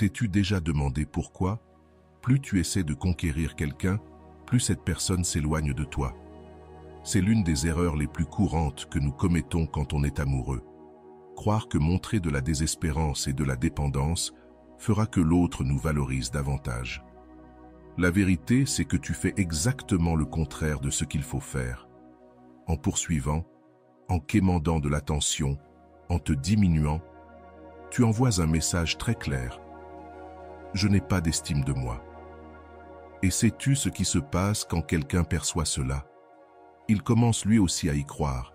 T'es-tu déjà demandé pourquoi? Plus tu essaies de conquérir quelqu'un, plus cette personne s'éloigne de toi. C'est l'une des erreurs les plus courantes que nous commettons quand on est amoureux. Croire que montrer de la désespérance et de la dépendance fera que l'autre nous valorise davantage. La vérité, c'est que tu fais exactement le contraire de ce qu'il faut faire. En poursuivant, en quémandant de l'attention, en te diminuant, tu envoies un message très clair. Je n'ai pas d'estime de moi. Et sais-tu ce qui se passe quand quelqu'un perçoit cela? Il commence lui aussi à y croire.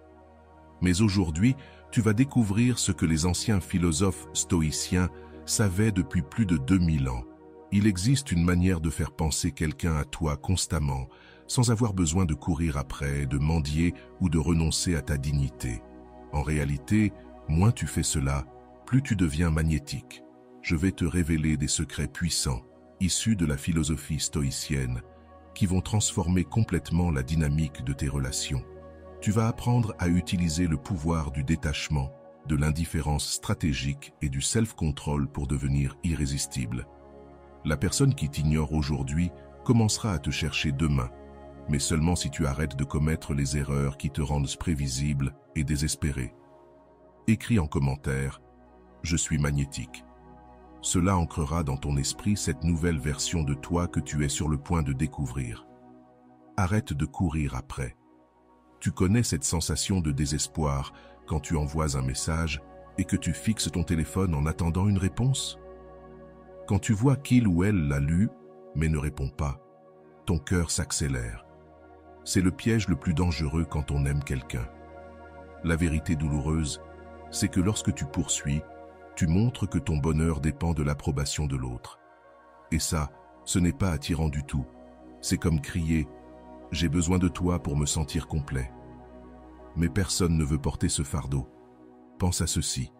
Mais aujourd'hui, tu vas découvrir ce que les anciens philosophes stoïciens savaient depuis plus de 2000 ans. Il existe une manière de faire penser quelqu'un à toi constamment, sans avoir besoin de courir après, de mendier ou de renoncer à ta dignité. En réalité, moins tu fais cela, plus tu deviens magnétique. Je vais te révéler des secrets puissants, issus de la philosophie stoïcienne, qui vont transformer complètement la dynamique de tes relations. Tu vas apprendre à utiliser le pouvoir du détachement, de l'indifférence stratégique et du self-control pour devenir irrésistible. La personne qui t'ignore aujourd'hui commencera à te chercher demain, mais seulement si tu arrêtes de commettre les erreurs qui te rendent prévisible et désespéré. Écris en commentaire « Je suis magnétique ». Cela ancrera dans ton esprit cette nouvelle version de toi que tu es sur le point de découvrir. Arrête de courir après. Tu connais cette sensation de désespoir quand tu envoies un message et que tu fixes ton téléphone en attendant une réponse? Quand tu vois qu'il ou elle l'a lu, mais ne répond pas, ton cœur s'accélère. C'est le piège le plus dangereux quand on aime quelqu'un. La vérité douloureuse, c'est que lorsque tu poursuis, tu montres que ton bonheur dépend de l'approbation de l'autre. Et ça, ce n'est pas attirant du tout. C'est comme crier « J'ai besoin de toi pour me sentir complet ». Mais personne ne veut porter ce fardeau. Pense à ceci.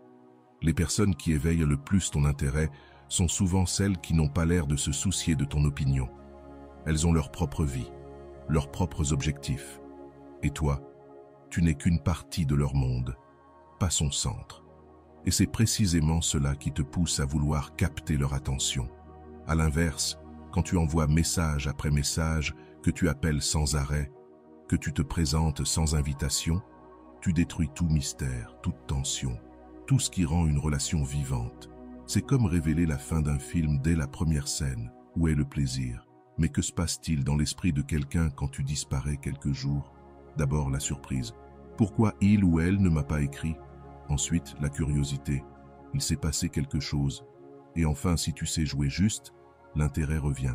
Les personnes qui éveillent le plus ton intérêt sont souvent celles qui n'ont pas l'air de se soucier de ton opinion. Elles ont leur propre vie, leurs propres objectifs. Et toi, tu n'es qu'une partie de leur monde, pas son centre. Et c'est précisément cela qui te pousse à vouloir capter leur attention. À l'inverse, quand tu envoies message après message, que tu appelles sans arrêt, que tu te présentes sans invitation, tu détruis tout mystère, toute tension, tout ce qui rend une relation vivante. C'est comme révéler la fin d'un film dès la première scène. Où est le plaisir? Mais que se passe-t-il dans l'esprit de quelqu'un quand tu disparais quelques jours? D'abord la surprise. Pourquoi il ou elle ne m'a pas écrit? Ensuite, la curiosité. Il s'est passé quelque chose. Et enfin, si tu sais jouer juste, l'intérêt revient.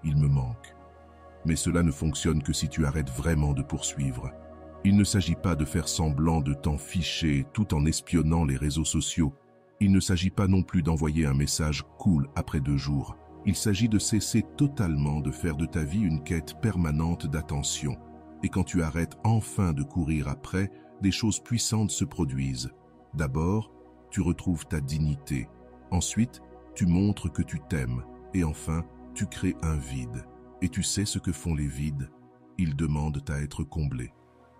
Il me manque. Mais cela ne fonctionne que si tu arrêtes vraiment de poursuivre. Il ne s'agit pas de faire semblant de t'en ficher tout en espionnant les réseaux sociaux. Il ne s'agit pas non plus d'envoyer un message cool après 2 jours. Il s'agit de cesser totalement de faire de ta vie une quête permanente d'attention. Et quand tu arrêtes enfin de courir après, des choses puissantes se produisent. D'abord, tu retrouves ta dignité. Ensuite, tu montres que tu t'aimes. Et enfin, tu crées un vide. Et tu sais ce que font les vides? Ils demandent à être comblés.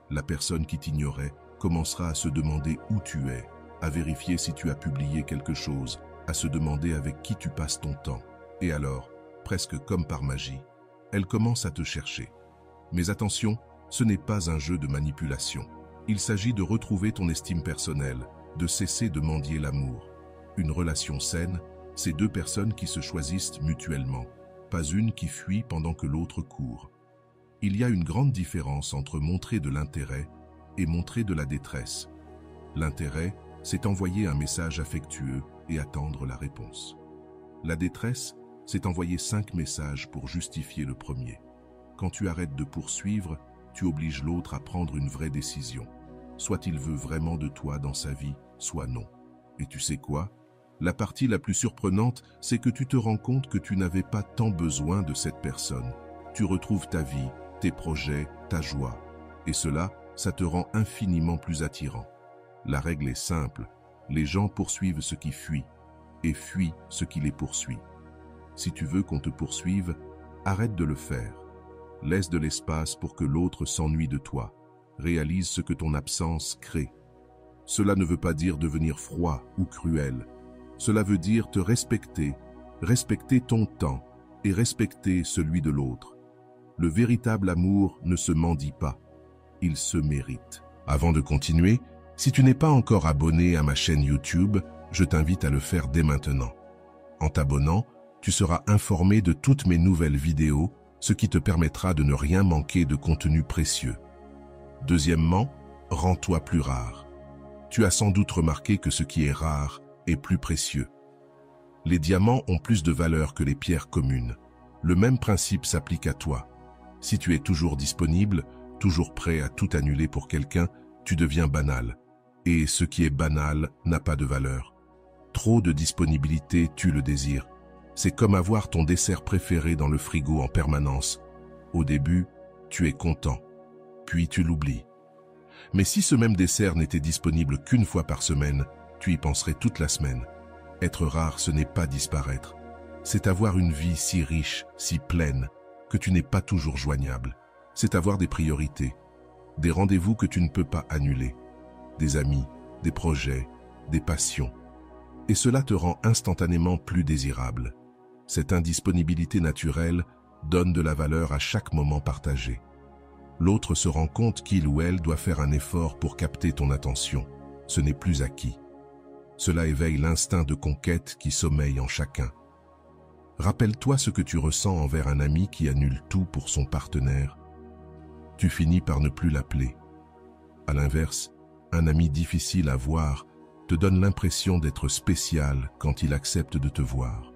La personne qui t'ignorait commencera à se demander où tu es, à vérifier si tu as publié quelque chose, à se demander avec qui tu passes ton temps. Et alors, presque comme par magie, elle commence à te chercher. Mais attention, ce n'est pas un jeu de manipulation. Il s'agit de retrouver ton estime personnelle, de cesser de mendier l'amour. Une relation saine, c'est 2 personnes qui se choisissent mutuellement, pas une qui fuit pendant que l'autre court. Il y a une grande différence entre montrer de l'intérêt et montrer de la détresse. L'intérêt, c'est envoyer un message affectueux et attendre la réponse. La détresse, c'est envoyer 5 messages pour justifier le premier. Quand tu arrêtes de poursuivre, tu obliges l'autre à prendre une vraie décision. Soit il veut vraiment de toi dans sa vie, soit non. Et tu sais quoi? La partie la plus surprenante, c'est que tu te rends compte que tu n'avais pas tant besoin de cette personne. Tu retrouves ta vie, tes projets, ta joie. Et cela, ça te rend infiniment plus attirant. La règle est simple, les gens poursuivent ce qui fuit et fuient ce qui les poursuit. Si tu veux qu'on te poursuive, arrête de le faire. Laisse de l'espace pour que l'autre s'ennuie de toi. Réalise ce que ton absence crée. Cela ne veut pas dire devenir froid ou cruel. Cela veut dire te respecter respecter ton temps et respecter celui de l'autre. Le véritable amour ne se mendie pas, il se mérite. Avant de continuer, si tu n'es pas encore abonné à ma chaîne YouTube, je t'invite à le faire dès maintenant. En t'abonnant, tu seras informé de toutes mes nouvelles vidéos, ce qui te permettra de ne rien manquer de contenu précieux. Deuxièmement, rends-toi plus rare. Tu as sans doute remarqué que ce qui est rare est plus précieux. Les diamants ont plus de valeur que les pierres communes. Le même principe s'applique à toi. Si tu es toujours disponible, toujours prêt à tout annuler pour quelqu'un, tu deviens banal. Et ce qui est banal n'a pas de valeur. Trop de disponibilité tue le désir. C'est comme avoir ton dessert préféré dans le frigo en permanence. Au début, tu es content, puis tu l'oublies. Mais si ce même dessert n'était disponible qu'une fois par semaine, tu y penserais toute la semaine. Être rare, ce n'est pas disparaître. C'est avoir une vie si riche, si pleine, que tu n'es pas toujours joignable. C'est avoir des priorités, des rendez-vous que tu ne peux pas annuler, des amis, des projets, des passions. Et cela te rend instantanément plus désirable. Cette indisponibilité naturelle donne de la valeur à chaque moment partagé. L'autre se rend compte qu'il ou elle doit faire un effort pour capter ton attention. Ce n'est plus acquis. Cela éveille l'instinct de conquête qui sommeille en chacun. Rappelle-toi ce que tu ressens envers un ami qui annule tout pour son partenaire. Tu finis par ne plus l'appeler. À l'inverse, un ami difficile à voir te donne l'impression d'être spécial quand il accepte de te voir.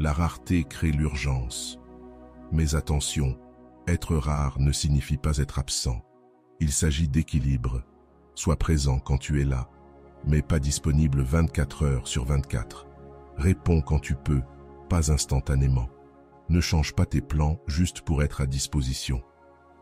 La rareté crée l'urgence. Mais attention, être rare ne signifie pas être absent. Il s'agit d'équilibre. Sois présent quand tu es là, mais pas disponible 24 heures sur 24. Réponds quand tu peux, pas instantanément. Ne change pas tes plans juste pour être à disposition.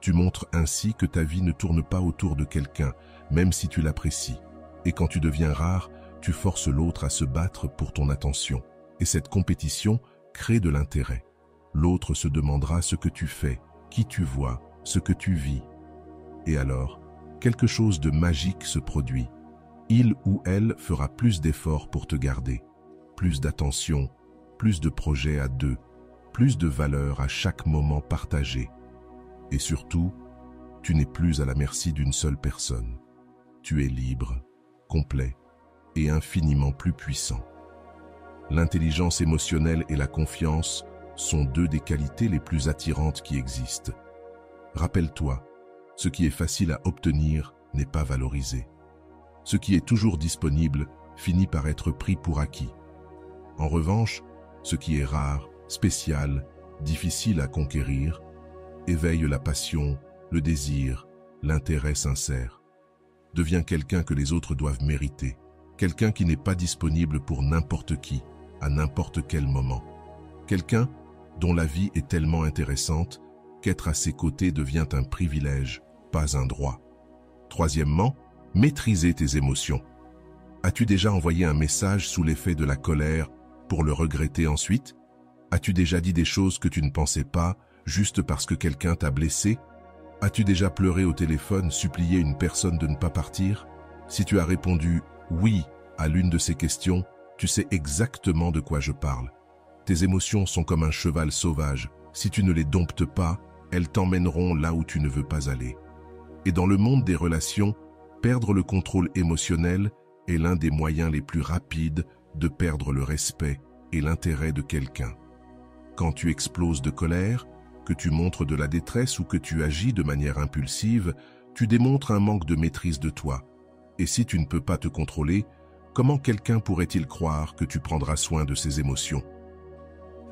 Tu montres ainsi que ta vie ne tourne pas autour de quelqu'un, même si tu l'apprécies. Et quand tu deviens rare, tu forces l'autre à se battre pour ton attention. Et cette compétition crée de l'intérêt. L'autre se demandera ce que tu fais, qui tu vois, ce que tu vis. Et alors, quelque chose de magique se produit. Il ou elle fera plus d'efforts pour te garder, plus d'attention, plus de projets à deux, plus de valeur à chaque moment partagé. Et surtout, tu n'es plus à la merci d'une seule personne. Tu es libre, complet et infiniment plus puissant. L'intelligence émotionnelle et la confiance sont deux des qualités les plus attirantes qui existent. Rappelle-toi, ce qui est facile à obtenir n'est pas valorisé. Ce qui est toujours disponible finit par être pris pour acquis. En revanche, ce qui est rare, spécial, difficile à conquérir, éveille la passion, le désir, l'intérêt sincère. Deviens quelqu'un que les autres doivent mériter, quelqu'un qui n'est pas disponible pour n'importe qui, à n'importe quel moment. Quelqu'un dont la vie est tellement intéressante qu'être à ses côtés devient un privilège, pas un droit. Troisièmement, maîtriser tes émotions. As-tu déjà envoyé un message sous l'effet de la colère pour le regretter ensuite? As-tu déjà dit des choses que tu ne pensais pas juste parce que quelqu'un t'a blessé? As-tu déjà pleuré au téléphone, supplié une personne de ne pas partir? Si tu as répondu « oui » à l'une de ces questions, tu sais exactement de quoi je parle. Tes émotions sont comme un cheval sauvage. Si tu ne les domptes pas, elles t'emmèneront là où tu ne veux pas aller. Et dans le monde des relations, perdre le contrôle émotionnel est l'un des moyens les plus rapides de perdre le respect et l'intérêt de quelqu'un. Quand tu exploses de colère, que tu montres de la détresse ou que tu agis de manière impulsive, tu démontres un manque de maîtrise de toi. Et si tu ne peux pas te contrôler, comment quelqu'un pourrait-il croire que tu prendras soin de ses émotions?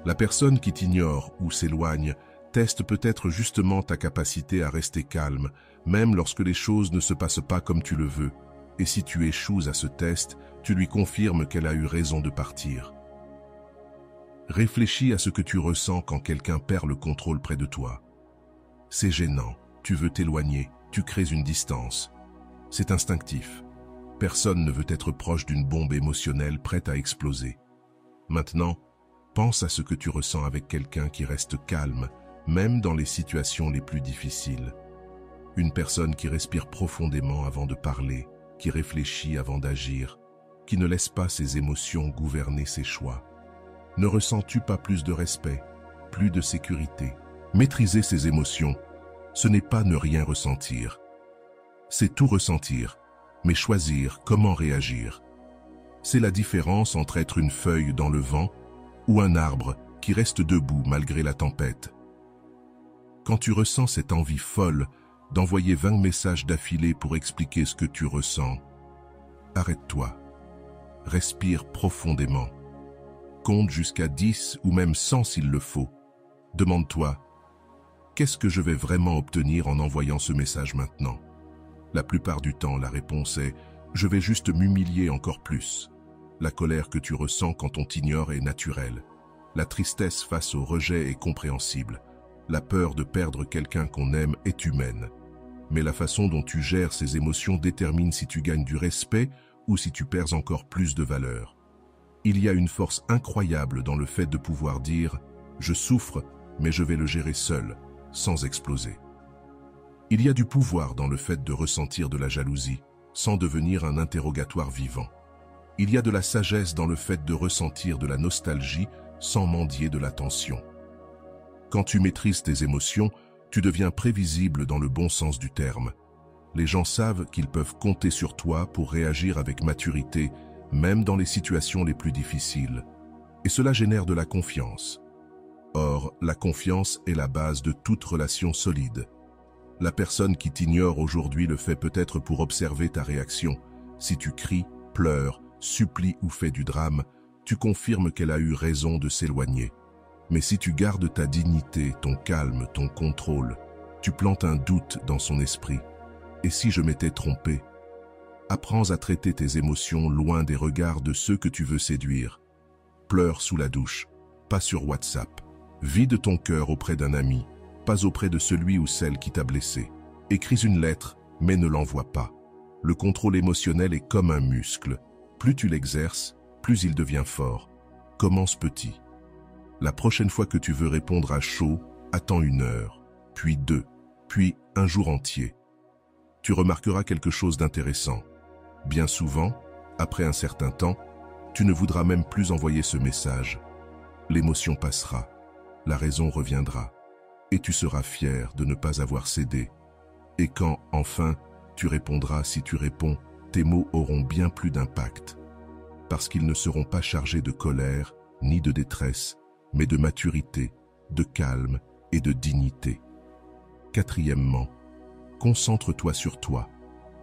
La personne qui t'ignore ou s'éloigne teste peut-être justement ta capacité à rester calme, même lorsque les choses ne se passent pas comme tu le veux. Et si tu échoues à ce test, tu lui confirmes qu'elle a eu raison de partir. Réfléchis à ce que tu ressens quand quelqu'un perd le contrôle près de toi. C'est gênant, tu veux t'éloigner, tu crées une distance. C'est instinctif. Personne ne veut être proche d'une bombe émotionnelle prête à exploser. Maintenant, pense à ce que tu ressens avec quelqu'un qui reste calme, même dans les situations les plus difficiles. Une personne qui respire profondément avant de parler, qui réfléchit avant d'agir, qui ne laisse pas ses émotions gouverner ses choix. Ne ressens-tu pas plus de respect, plus de sécurité? Maîtriser ses émotions, ce n'est pas ne rien ressentir. C'est tout ressentir, mais choisir comment réagir. C'est la différence entre être une feuille dans le vent ou un arbre qui reste debout malgré la tempête. Quand tu ressens cette envie folle d'envoyer 20 messages d'affilée pour expliquer ce que tu ressens, arrête-toi. Respire profondément. Compte jusqu'à 10 ou même 100 s'il le faut. Demande-toi, qu'est-ce que je vais vraiment obtenir en envoyant ce message maintenant? La plupart du temps, la réponse est « je vais juste m'humilier encore plus ». La colère que tu ressens quand on t'ignore est naturelle. La tristesse face au rejet est compréhensible. La peur de perdre quelqu'un qu'on aime est humaine. Mais la façon dont tu gères ces émotions détermine si tu gagnes du respect ou si tu perds encore plus de valeur. Il y a une force incroyable dans le fait de pouvoir dire « je souffre, mais je vais le gérer seul », sans exploser. Il y a du pouvoir dans le fait de ressentir de la jalousie, sans devenir un interrogatoire vivant. Il y a de la sagesse dans le fait de ressentir de la nostalgie, sans mendier de l'attention. Quand tu maîtrises tes émotions, tu deviens prévisible dans le bon sens du terme. Les gens savent qu'ils peuvent compter sur toi pour réagir avec maturité, même dans les situations les plus difficiles. Et cela génère de la confiance. Or, la confiance est la base de toute relation solide. La personne qui t'ignore aujourd'hui le fait peut-être pour observer ta réaction. Si tu cries, pleures, supplies ou fais du drame, tu confirmes qu'elle a eu raison de s'éloigner. Mais si tu gardes ta dignité, ton calme, ton contrôle, tu plantes un doute dans son esprit. Et si je m'étais trompé? Apprends à traiter tes émotions loin des regards de ceux que tu veux séduire. Pleure sous la douche, pas sur WhatsApp. Vide ton cœur auprès d'un ami, pas auprès de celui ou celle qui t'a blessé. Écris une lettre, mais ne l'envoie pas. Le contrôle émotionnel est comme un muscle. Plus tu l'exerces, plus il devient fort. Commence petit. La prochaine fois que tu veux répondre à chaud, attends 1 heure, puis 2, puis un jour entier. Tu remarqueras quelque chose d'intéressant. Bien souvent, après un certain temps, tu ne voudras même plus envoyer ce message. L'émotion passera, la raison reviendra, et tu seras fier de ne pas avoir cédé. Et quand, enfin, tu répondras, si tu réponds, tes mots auront bien plus d'impact, parce qu'ils ne seront pas chargés de colère ni de détresse, mais de maturité, de calme et de dignité. Quatrièmement, concentre-toi sur toi.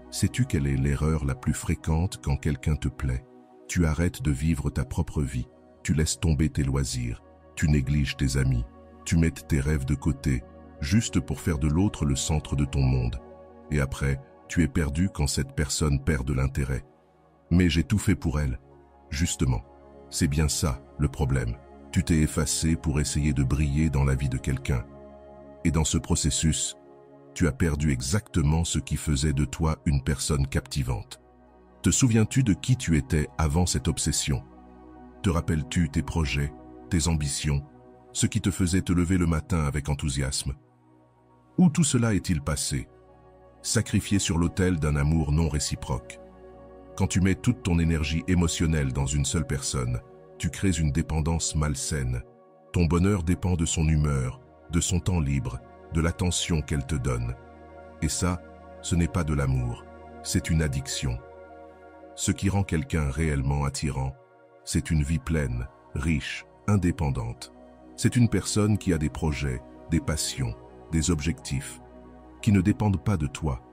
Sais-tu quelle est l'erreur la plus fréquente quand quelqu'un te plaît? Tu arrêtes de vivre ta propre vie, tu laisses tomber tes loisirs, tu négliges tes amis, tu mets tes rêves de côté, juste pour faire de l'autre le centre de ton monde. Et après, tu es perdu quand cette personne perd de l'intérêt. Mais j'ai tout fait pour elle. Justement, c'est bien ça le problème. Tu t'es effacé pour essayer de briller dans la vie de quelqu'un. Et dans ce processus, tu as perdu exactement ce qui faisait de toi une personne captivante. Te souviens-tu de qui tu étais avant cette obsession? Te rappelles-tu tes projets, tes ambitions, ce qui te faisait te lever le matin avec enthousiasme? Où tout cela est-il passé? Sacrifié sur l'autel d'un amour non réciproque. Quand tu mets toute ton énergie émotionnelle dans une seule personne, tu crées une dépendance malsaine. Ton bonheur dépend de son humeur, de son temps libre, de l'attention qu'elle te donne. Et ça, ce n'est pas de l'amour, c'est une addiction. Ce qui rend quelqu'un réellement attirant, c'est une vie pleine, riche, indépendante. C'est une personne qui a des projets, des passions, des objectifs, qui ne dépendent pas de toi.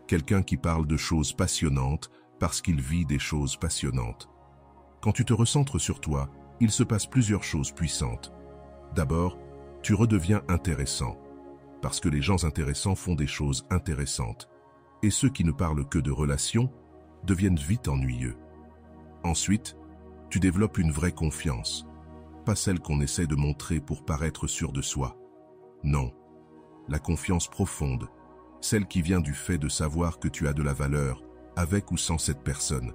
Quelqu'un qui parle de choses passionnantes parce qu'il vit des choses passionnantes. Quand tu te recentres sur toi, il se passe plusieurs choses puissantes. D'abord, tu redeviens intéressant, parce que les gens intéressants font des choses intéressantes, et ceux qui ne parlent que de relations deviennent vite ennuyeux. Ensuite, tu développes une vraie confiance, pas celle qu'on essaie de montrer pour paraître sûr de soi. Non, la confiance profonde, celle qui vient du fait de savoir que tu as de la valeur, avec ou sans cette personne.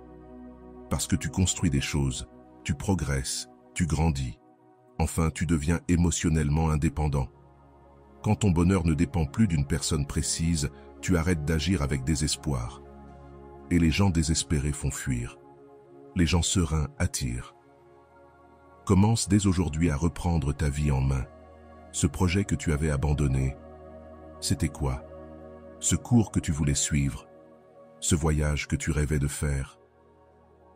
Parce que tu construis des choses, tu progresses, tu grandis. Enfin, tu deviens émotionnellement indépendant. Quand ton bonheur ne dépend plus d'une personne précise, tu arrêtes d'agir avec désespoir. Et les gens désespérés font fuir. Les gens sereins attirent. Commence dès aujourd'hui à reprendre ta vie en main. Ce projet que tu avais abandonné, c'était quoi? Ce cours que tu voulais suivre? Ce voyage que tu rêvais de faire?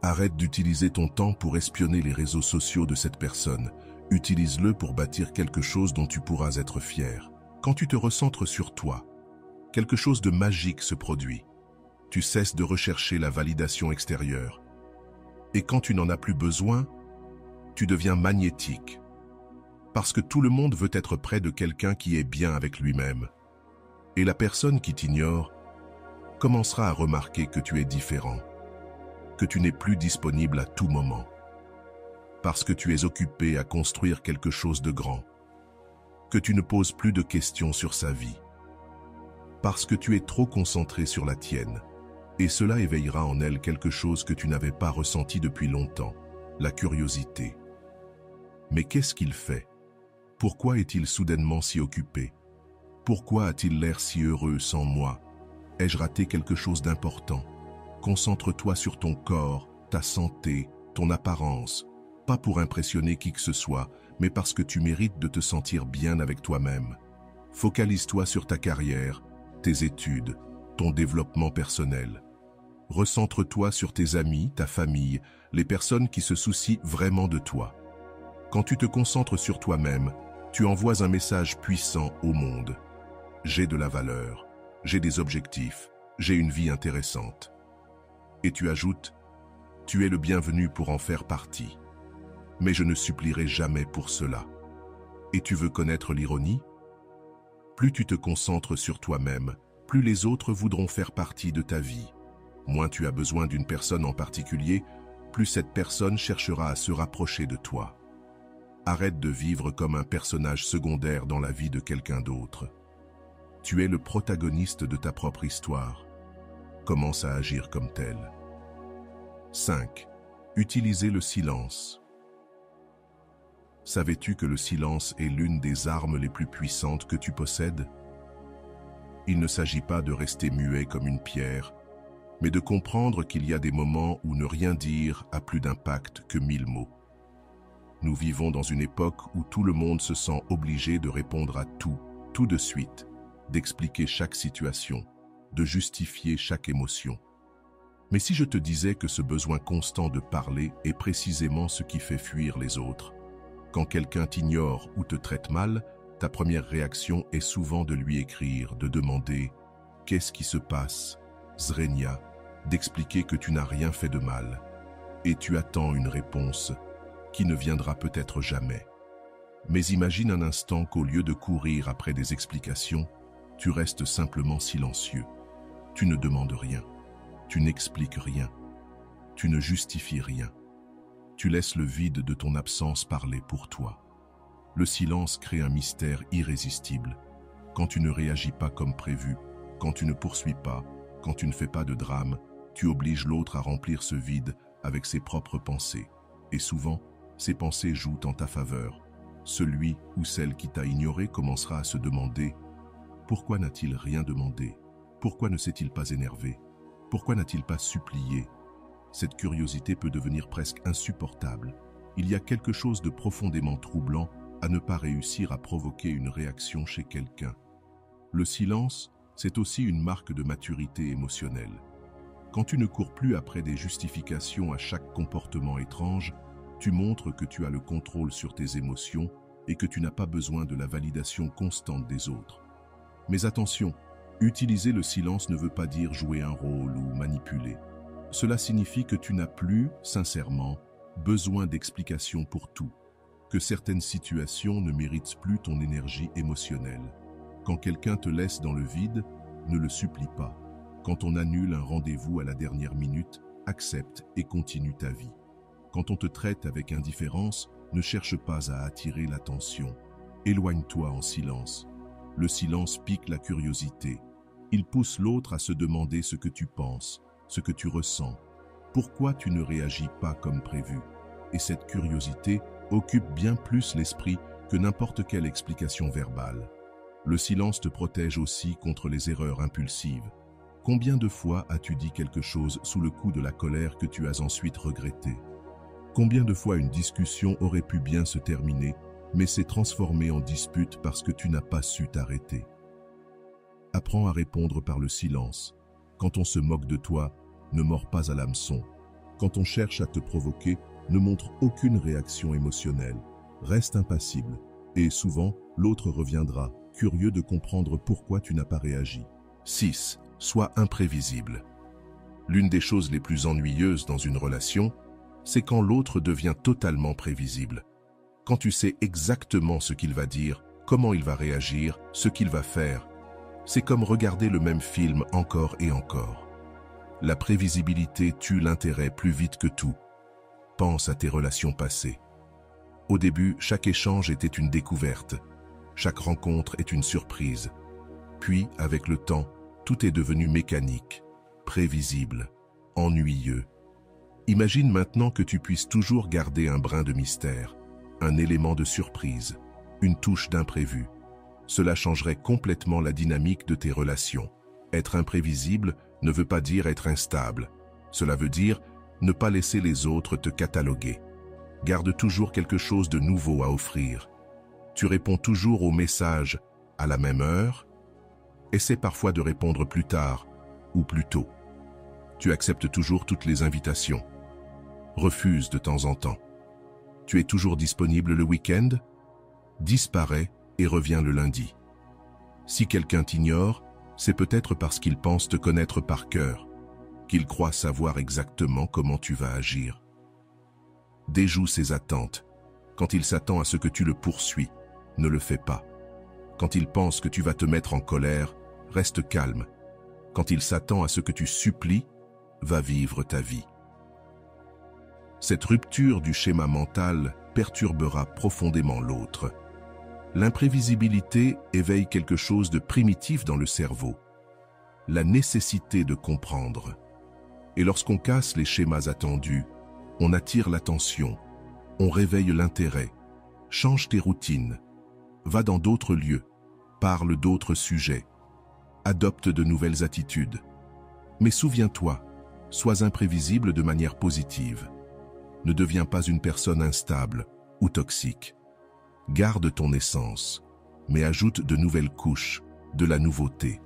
Arrête d'utiliser ton temps pour espionner les réseaux sociaux de cette personne. Utilise-le pour bâtir quelque chose dont tu pourras être fier. Quand tu te recentres sur toi, quelque chose de magique se produit. Tu cesses de rechercher la validation extérieure. Et quand tu n'en as plus besoin, tu deviens magnétique. Parce que tout le monde veut être près de quelqu'un qui est bien avec lui-même. Et la personne qui t'ignore commencera à remarquer que tu es différent, que tu n'es plus disponible à tout moment. Parce que tu es occupé à construire quelque chose de grand, que tu ne poses plus de questions sur sa vie. Parce que tu es trop concentré sur la tienne. Et cela éveillera en elle quelque chose que tu n'avais pas ressenti depuis longtemps, la curiosité. Mais qu'est-ce qu'il fait? Pourquoi est-il soudainement si occupé? Pourquoi a-t-il l'air si heureux sans moi? Ai-je raté quelque chose d'important? Concentre-toi sur ton corps, ta santé, ton apparence, pas pour impressionner qui que ce soit, mais parce que tu mérites de te sentir bien avec toi-même. Focalise-toi sur ta carrière, tes études, ton développement personnel. Recentre-toi sur tes amis, ta famille, les personnes qui se soucient vraiment de toi. Quand tu te concentres sur toi-même, tu envoies un message puissant au monde. J'ai de la valeur, j'ai des objectifs, j'ai une vie intéressante. Et tu ajoutes, tu es le bienvenu pour en faire partie. Mais je ne supplierai jamais pour cela. Et tu veux connaître l'ironie? Plus tu te concentres sur toi-même, plus les autres voudront faire partie de ta vie. Moins tu as besoin d'une personne en particulier, plus cette personne cherchera à se rapprocher de toi. Arrête de vivre comme un personnage secondaire dans la vie de quelqu'un d'autre. Tu es le protagoniste de ta propre histoire. Commence à agir comme tel. 5. Utiliser le silence. Savais-tu que le silence est l'une des armes les plus puissantes que tu possèdes? Il ne s'agit pas de rester muet comme une pierre, mais de comprendre qu'il y a des moments où ne rien dire a plus d'impact que 1000 mots. Nous vivons dans une époque où tout le monde se sent obligé de répondre à tout de suite, d'expliquer chaque situation, de justifier chaque émotion. Mais si je te disais que ce besoin constant de parler est précisément ce qui fait fuir les autres? Quand quelqu'un t'ignore ou te traite mal, ta première réaction est souvent de lui écrire, de demander « Qu'est-ce qui se passe, Zrenia ?» d'expliquer que tu n'as rien fait de mal. Et tu attends une réponse qui ne viendra peut-être jamais. Mais imagine un instant qu'au lieu de courir après des explications, tu restes simplement silencieux. Tu ne demandes rien. Tu n'expliques rien. Tu ne justifies rien. Tu laisses le vide de ton absence parler pour toi. Le silence crée un mystère irrésistible. Quand tu ne réagis pas comme prévu, quand tu ne poursuis pas, quand tu ne fais pas de drame, tu obliges l'autre à remplir ce vide avec ses propres pensées. Et souvent, ces pensées jouent en ta faveur. Celui ou celle qui t'a ignoré commencera à se demander « Pourquoi n'a-t-il rien demandé? Pourquoi ne s'est-il pas énervé? Pourquoi n'a-t-il pas supplié ?» Cette curiosité peut devenir presque insupportable. Il y a quelque chose de profondément troublant à ne pas réussir à provoquer une réaction chez quelqu'un. Le silence, c'est aussi une marque de maturité émotionnelle. Quand tu ne cours plus après des justifications à chaque comportement étrange, tu montres que tu as le contrôle sur tes émotions et que tu n'as pas besoin de la validation constante des autres. Mais attention, utiliser le silence ne veut pas dire jouer un rôle ou manipuler. Cela signifie que tu n'as plus, sincèrement, besoin d'explications pour tout, que certaines situations ne méritent plus ton énergie émotionnelle. Quand quelqu'un te laisse dans le vide, ne le supplie pas. Quand on annule un rendez-vous à la dernière minute, accepte et continue ta vie. Quand on te traite avec indifférence, ne cherche pas à attirer l'attention. Éloigne-toi en silence. Le silence pique la curiosité. Il pousse l'autre à se demander ce que tu penses, ce que tu ressens. Pourquoi tu ne réagis pas comme prévu? Et cette curiosité occupe bien plus l'esprit que n'importe quelle explication verbale. Le silence te protège aussi contre les erreurs impulsives. Combien de fois as-tu dit quelque chose sous le coup de la colère que tu as ensuite regretté? Combien de fois une discussion aurait pu bien se terminer, mais s'est transformée en dispute parce que tu n'as pas su t'arrêter. Apprends à répondre par le silence. Quand on se moque de toi, ne mords pas à l'hameçon. Quand on cherche à te provoquer, ne montre aucune réaction émotionnelle. Reste impassible. Et souvent, l'autre reviendra, curieux de comprendre pourquoi tu n'as pas réagi. 6. Sois imprévisible. L'une des choses les plus ennuyeuses dans une relation, c'est quand l'autre devient totalement prévisible. Quand tu sais exactement ce qu'il va dire, comment il va réagir, ce qu'il va faire. C'est comme regarder le même film encore et encore. La prévisibilité tue l'intérêt plus vite que tout. Pense à tes relations passées. Au début, chaque échange était une découverte. Chaque rencontre est une surprise. Puis, avec le temps, tout est devenu mécanique, prévisible, ennuyeux. Imagine maintenant que tu puisses toujours garder un brin de mystère, un élément de surprise, une touche d'imprévu. Cela changerait complètement la dynamique de tes relations. Être imprévisible ne veut pas dire être instable. Cela veut dire ne pas laisser les autres te cataloguer. Garde toujours quelque chose de nouveau à offrir. Tu réponds toujours aux messages à la même heure. Essaie parfois de répondre plus tard ou plus tôt. Tu acceptes toujours toutes les invitations. Refuse de temps en temps. Tu es toujours disponible le week-end. Disparais et reviens le lundi. Si quelqu'un t'ignore, c'est peut-être parce qu'il pense te connaître par cœur, qu'il croit savoir exactement comment tu vas agir. Déjoue ses attentes. Quand il s'attend à ce que tu le poursuis, ne le fais pas. Quand il pense que tu vas te mettre en colère, reste calme. Quand il s'attend à ce que tu supplies, va vivre ta vie. Cette rupture du schéma mental perturbera profondément l'autre. L'imprévisibilité éveille quelque chose de primitif dans le cerveau, la nécessité de comprendre. Et lorsqu'on casse les schémas attendus, on attire l'attention, on réveille l'intérêt, change tes routines, va dans d'autres lieux, parle d'autres sujets, adopte de nouvelles attitudes. Mais souviens-toi, sois imprévisible de manière positive. Ne deviens pas une personne instable ou toxique. Garde ton essence, mais ajoute de nouvelles couches, de la nouveauté.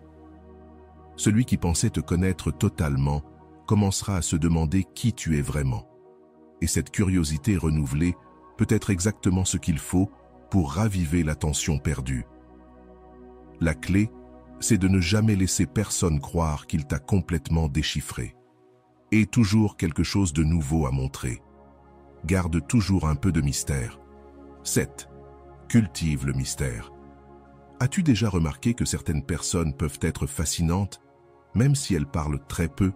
Celui qui pensait te connaître totalement commencera à se demander qui tu es vraiment. Et cette curiosité renouvelée peut être exactement ce qu'il faut pour raviver l'attention perdue. La clé, c'est de ne jamais laisser personne croire qu'il t'a complètement déchiffré. Et toujours quelque chose de nouveau à montrer. Garde toujours un peu de mystère. 7. Cultive le mystère. As-tu déjà remarqué que certaines personnes peuvent être fascinantes, même si elles parlent très peu?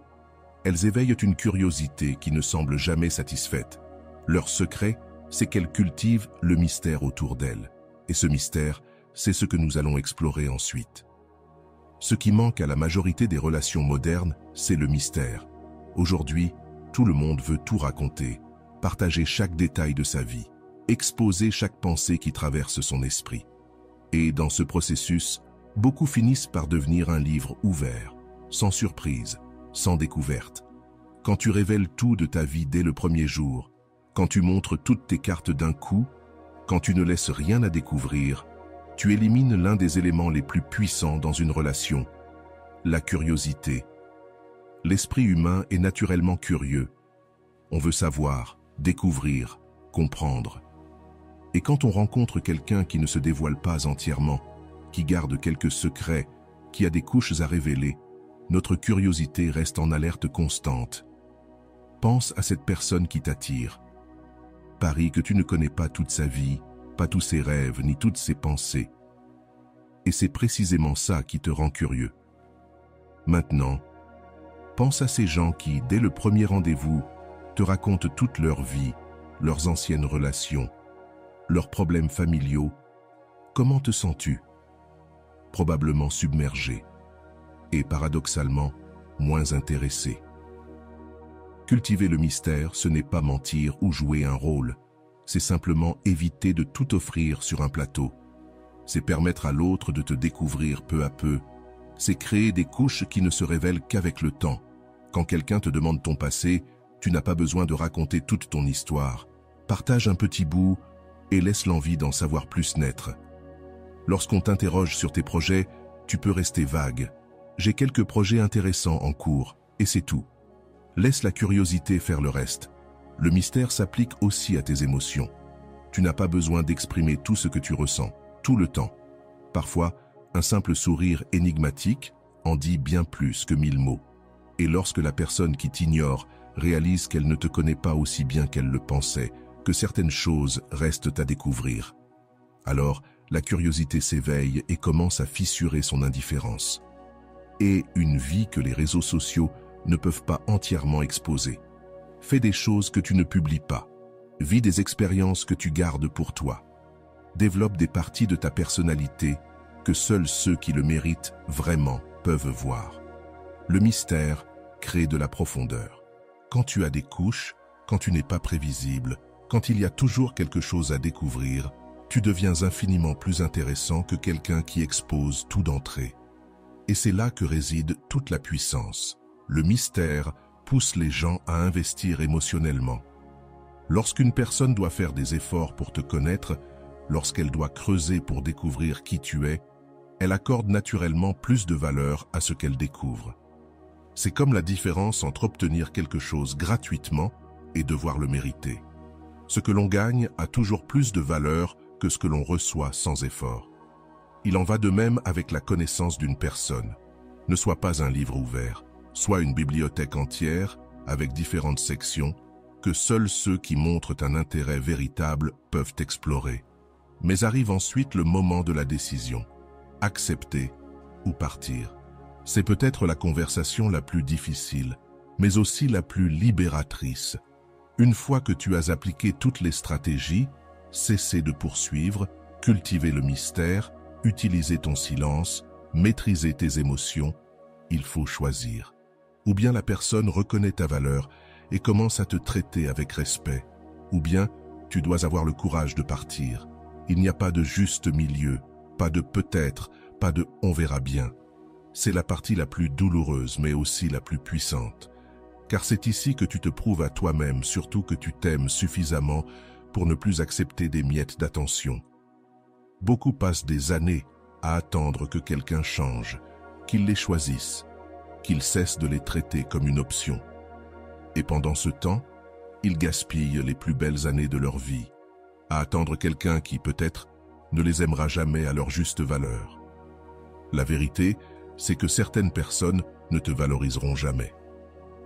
Elles éveillent une curiosité qui ne semble jamais satisfaite. Leur secret, c'est qu'elles cultivent le mystère autour d'elles. Et ce mystère, c'est ce que nous allons explorer ensuite. Ce qui manque à la majorité des relations modernes, c'est le mystère. Aujourd'hui, tout le monde veut tout raconter, partager chaque détail de sa vie, exposer chaque pensée qui traverse son esprit. Et dans ce processus, beaucoup finissent par devenir un livre ouvert, sans surprise, sans découverte. Quand tu révèles tout de ta vie dès le premier jour, quand tu montres toutes tes cartes d'un coup, quand tu ne laisses rien à découvrir, tu élimines l'un des éléments les plus puissants dans une relation, la curiosité. L'esprit humain est naturellement curieux. On veut savoir, découvrir, comprendre. Et quand on rencontre quelqu'un qui ne se dévoile pas entièrement, qui garde quelques secrets, qui a des couches à révéler, notre curiosité reste en alerte constante. Pense à cette personne qui t'attire. Parie que tu ne connais pas toute sa vie, pas tous ses rêves, ni toutes ses pensées. Et c'est précisément ça qui te rend curieux. Maintenant, pense à ces gens qui, dès le premier rendez-vous, te racontent toute leur vie, leurs anciennes relations, leurs problèmes familiaux. Comment te sens-tu? Probablement submergé et paradoxalement moins intéressé. Cultiver le mystère, ce n'est pas mentir ou jouer un rôle, c'est simplement éviter de tout offrir sur un plateau. C'est permettre à l'autre de te découvrir peu à peu, c'est créer des couches qui ne se révèlent qu'avec le temps. Quand quelqu'un te demande ton passé, Tu n'as pas besoin de raconter toute ton histoire. Partage un petit bout et laisse l'envie d'en savoir plus naître. Lorsqu'on t'interroge sur tes projets, tu peux rester vague. J'ai quelques projets intéressants en cours, et c'est tout. Laisse la curiosité faire le reste. Le mystère s'applique aussi à tes émotions. Tu n'as pas besoin d'exprimer tout ce que tu ressens, tout le temps. Parfois, un simple sourire énigmatique en dit bien plus que 1000 mots. Et lorsque la personne qui t'ignore réalise qu'elle ne te connaît pas aussi bien qu'elle le pensait, que certaines choses restent à découvrir, alors la curiosité s'éveille et commence à fissurer son indifférence. Et une vie que les réseaux sociaux ne peuvent pas entièrement exposer. Fais des choses que tu ne publies pas. Vis des expériences que tu gardes pour toi. Développe des parties de ta personnalité que seuls ceux qui le méritent vraiment peuvent voir. Le mystère crée de la profondeur. Quand tu as des couches, quand tu n'es pas prévisible, quand il y a toujours quelque chose à découvrir, tu deviens infiniment plus intéressant que quelqu'un qui expose tout d'entrée. Et c'est là que réside toute la puissance. Le mystère pousse les gens à investir émotionnellement. Lorsqu'une personne doit faire des efforts pour te connaître, lorsqu'elle doit creuser pour découvrir qui tu es, elle accorde naturellement plus de valeur à ce qu'elle découvre. C'est comme la différence entre obtenir quelque chose gratuitement et devoir le mériter. Ce que l'on gagne a toujours plus de valeur que ce que l'on reçoit sans effort. Il en va de même avec la connaissance d'une personne. Ne sois pas un livre ouvert, sois une bibliothèque entière avec différentes sections que seuls ceux qui montrent un intérêt véritable peuvent explorer. Mais arrive ensuite le moment de la décision. Accepter ou partir. C'est peut-être la conversation la plus difficile, mais aussi la plus libératrice. Une fois que tu as appliqué toutes les stratégies, cesser de poursuivre, cultiver le mystère, utiliser ton silence, maîtriser tes émotions, il faut choisir. Ou bien la personne reconnaît ta valeur et commence à te traiter avec respect, ou bien tu dois avoir le courage de partir. Il n'y a pas de juste milieu, pas de peut-être, pas de on verra bien. C'est la partie la plus douloureuse mais aussi la plus puissante. Car c'est ici que tu te prouves à toi-même, surtout que tu t'aimes suffisamment pour ne plus accepter des miettes d'attention. Beaucoup passent des années à attendre que quelqu'un change, qu'il les choisisse, qu'il cesse de les traiter comme une option. Et pendant ce temps, ils gaspillent les plus belles années de leur vie, à attendre quelqu'un qui, peut-être, ne les aimera jamais à leur juste valeur. La vérité, c'est que certaines personnes ne te valoriseront jamais.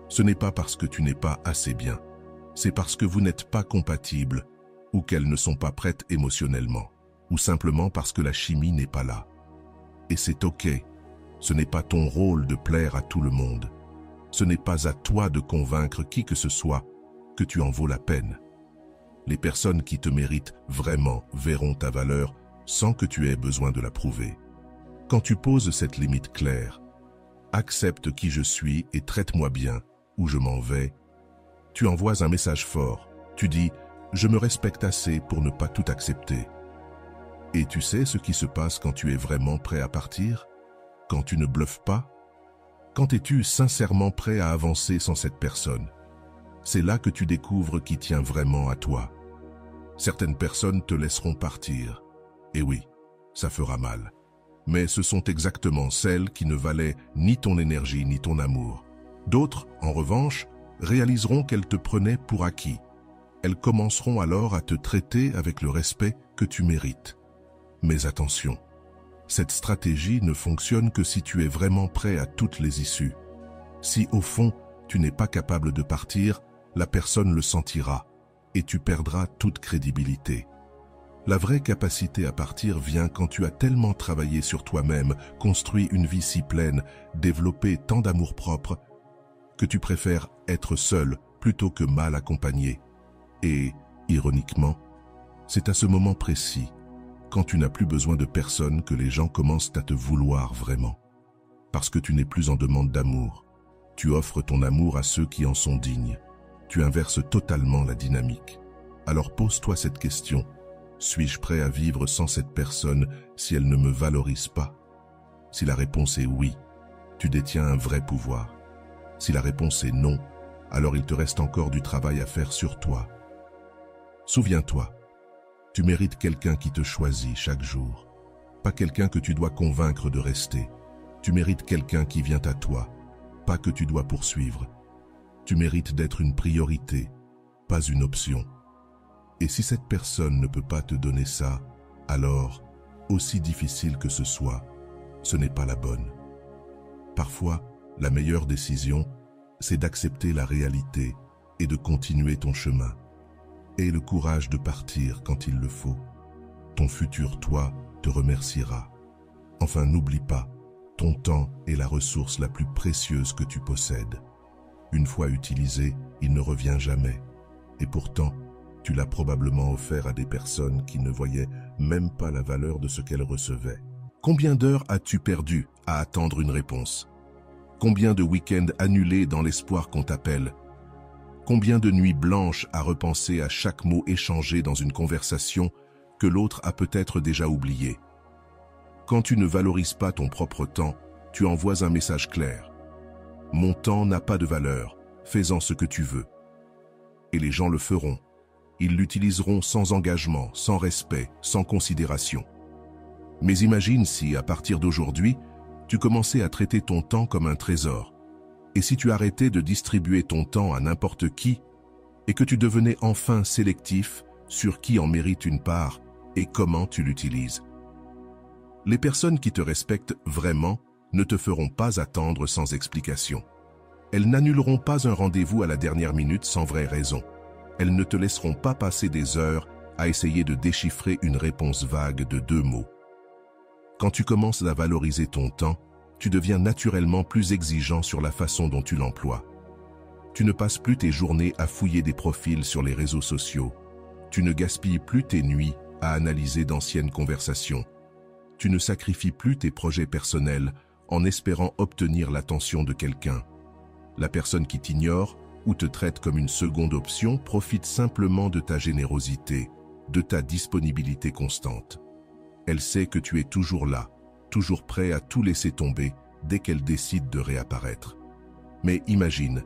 Ce n'est pas parce que tu n'es pas assez bien, c'est parce que vous n'êtes pas compatibles ou qu'elles ne sont pas prêtes émotionnellement, ou simplement parce que la chimie n'est pas là. Et c'est ok, ce n'est pas ton rôle de plaire à tout le monde. Ce n'est pas à toi de convaincre qui que ce soit que tu en vaux la peine. Les personnes qui te méritent vraiment verront ta valeur sans que tu aies besoin de la prouver. Quand tu poses cette limite claire, accepte qui je suis et traite-moi bien, ou je m'en vais, tu envoies un message fort. Tu dis « Je me respecte assez pour ne pas tout accepter ». Et tu sais ce qui se passe quand tu es vraiment prêt à partir? Quand tu ne bluffes pas? Quand es-tu sincèrement prêt à avancer sans cette personne? C'est là que tu découvres qui tient vraiment à toi. Certaines personnes te laisseront partir. Et oui, ça fera mal. Mais ce sont exactement celles qui ne valaient ni ton énergie ni ton amour. D'autres, en revanche, réaliseront qu'elles te prenaient pour acquis. Elles commenceront alors à te traiter avec le respect que tu mérites. Mais attention, cette stratégie ne fonctionne que si tu es vraiment prêt à toutes les issues. Si au fond, tu n'es pas capable de partir, la personne le sentira et tu perdras toute crédibilité. La vraie capacité à partir vient quand tu as tellement travaillé sur toi-même, construit une vie si pleine, développé tant d'amour-propre, que tu préfères être seul plutôt que mal accompagné. Et, ironiquement, c'est à ce moment précis, quand tu n'as plus besoin de personne, que les gens commencent à te vouloir vraiment. Parce que tu n'es plus en demande d'amour. Tu offres ton amour à ceux qui en sont dignes. Tu inverses totalement la dynamique. Alors pose-toi cette question. Suis-je prêt à vivre sans cette personne si elle ne me valorise pas? Si la réponse est oui, tu détiens un vrai pouvoir. Si la réponse est non, alors il te reste encore du travail à faire sur toi. Souviens-toi, tu mérites quelqu'un qui te choisit chaque jour, pas quelqu'un que tu dois convaincre de rester. Tu mérites quelqu'un qui vient à toi, pas que tu dois poursuivre. Tu mérites d'être une priorité, pas une option. Et si cette personne ne peut pas te donner ça, alors, aussi difficile que ce soit, ce n'est pas la bonne. Parfois, la meilleure décision, c'est d'accepter la réalité et de continuer ton chemin. Aie le courage de partir quand il le faut. Ton futur toi te remerciera. Enfin, n'oublie pas, ton temps est la ressource la plus précieuse que tu possèdes. Une fois utilisé, il ne revient jamais. Et pourtant, tu l'as probablement offert à des personnes qui ne voyaient même pas la valeur de ce qu'elles recevaient. Combien d'heures as-tu perdu à attendre une réponse? Combien de week-ends annulés dans l'espoir qu'on t'appelle? Combien de nuits blanches à repenser à chaque mot échangé dans une conversation que l'autre a peut-être déjà oublié? Quand tu ne valorises pas ton propre temps, tu envoies un message clair. Mon temps n'a pas de valeur, fais-en ce que tu veux. Et les gens le feront. Ils l'utiliseront sans engagement, sans respect, sans considération. Mais imagine si, à partir d'aujourd'hui, tu commençais à traiter ton temps comme un trésor. Et si tu arrêtais de distribuer ton temps à n'importe qui, et que tu devenais enfin sélectif sur qui en mérite une part et comment tu l'utilises. Les personnes qui te respectent vraiment ne te feront pas attendre sans explication. Elles n'annuleront pas un rendez-vous à la dernière minute sans vraie raison. Elles ne te laisseront pas passer des heures à essayer de déchiffrer une réponse vague de 2 mots. Quand tu commences à valoriser ton temps, tu deviens naturellement plus exigeant sur la façon dont tu l'emploies. Tu ne passes plus tes journées à fouiller des profils sur les réseaux sociaux. Tu ne gaspilles plus tes nuits à analyser d'anciennes conversations. Tu ne sacrifies plus tes projets personnels en espérant obtenir l'attention de quelqu'un. La personne qui t'ignore ou te traite comme une seconde option profite simplement de ta générosité, de ta disponibilité constante. Elle sait que tu es toujours là, toujours prêt à tout laisser tomber dès qu'elle décide de réapparaître. Mais imagine,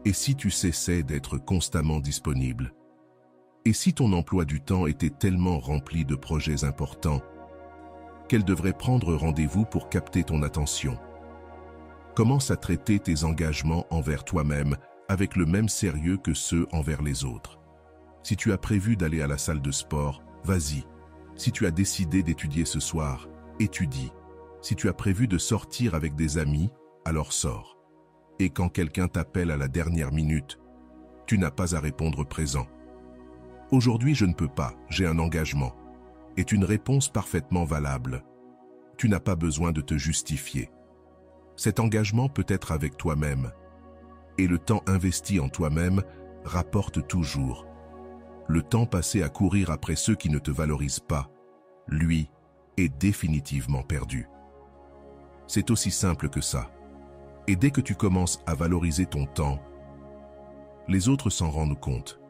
et si tu cessais d'être constamment disponible? Et si ton emploi du temps était tellement rempli de projets importants qu'elle devrait prendre rendez-vous pour capter ton attention? Commence à traiter tes engagements envers toi-même avec le même sérieux que ceux envers les autres. Si tu as prévu d'aller à la salle de sport, vas-y. Si tu as décidé d'étudier ce soir, étudie. Si tu as prévu de sortir avec des amis, alors sors. Et quand quelqu'un t'appelle à la dernière minute, tu n'as pas à répondre présent. Aujourd'hui, je ne peux pas, j'ai un engagement. Est une réponse parfaitement valable. Tu n'as pas besoin de te justifier. Cet engagement peut être avec toi-même. Et le temps investi en toi-même rapporte toujours. Le temps passé à courir après ceux qui ne te valorisent pas, lui, est définitivement perdu. C'est aussi simple que ça. Et dès que tu commences à valoriser ton temps, les autres s'en rendent compte.